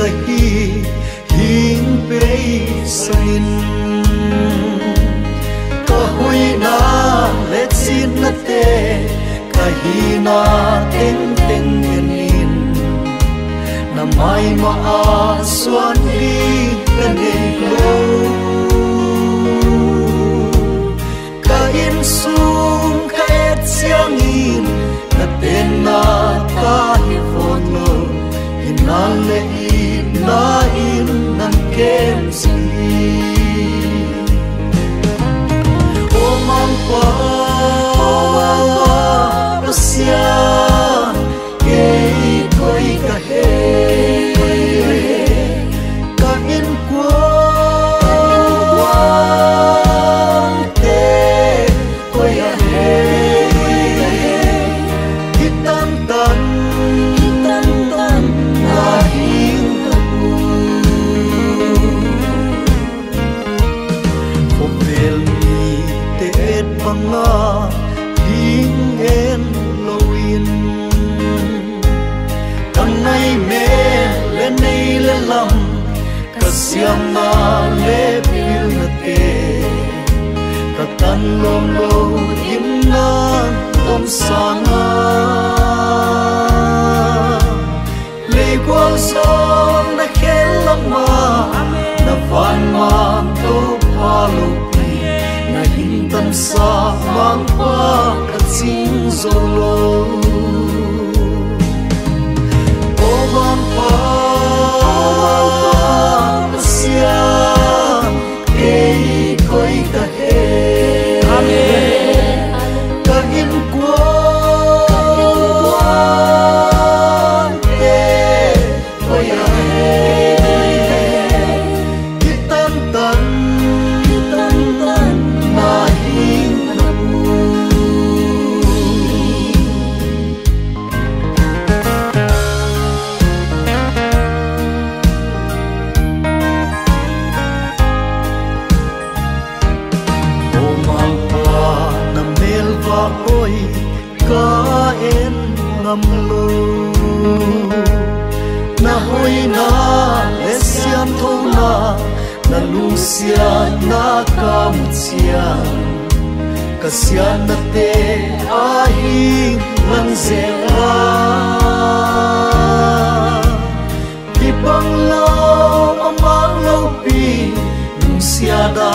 ka hing pe sain ka hui na let sin na te ka hi na teng teng yanin na mai ma a suan ni ka nei lo ka in sum ka et siang in na ten na ka hi von lo in na le in na in nan kem si o mang pa pasya ke koi ka he ka in kwang te koi a he hitan tan na hing ka pu o bel mi te et banga hing en loin kan nay me le nei le lam ka siam na le bil na te ka tan lom lo im na tom sana le kwal song na khel lama na van man to palo pi na hin tam sa mang pa ka sing zolo o mang pa pasya ke koi ka he ka hin kwang te koi a he hitan tan na hing na pu o mang pa na melva oi ka en ngam lo na hoi na esiam tho na lucia na kam chia ka sia na te a hi lang zela di bang lo amang lo pi nung sia da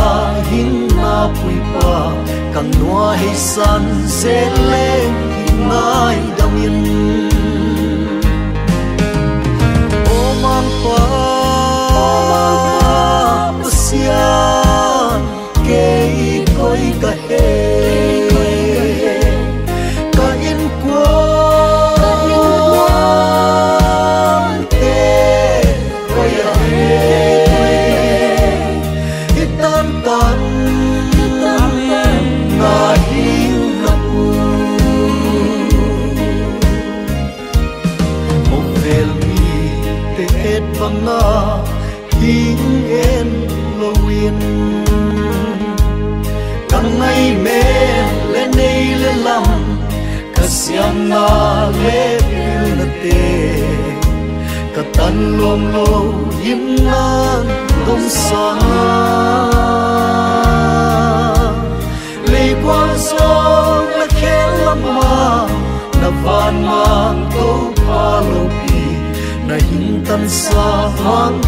hin na pui pa kang noa he san se leng nai damin o mang pa pasya ke koi ka he ka in kwang te koi a he hitan tan na hing na pu o vel mi te et banga hing en loin kan ngai me le nei le lam ka siam na le bil na te ka tan lom lo im na dom sa le kwang song la khel lama na van mang to palo pi na hin tan sa mang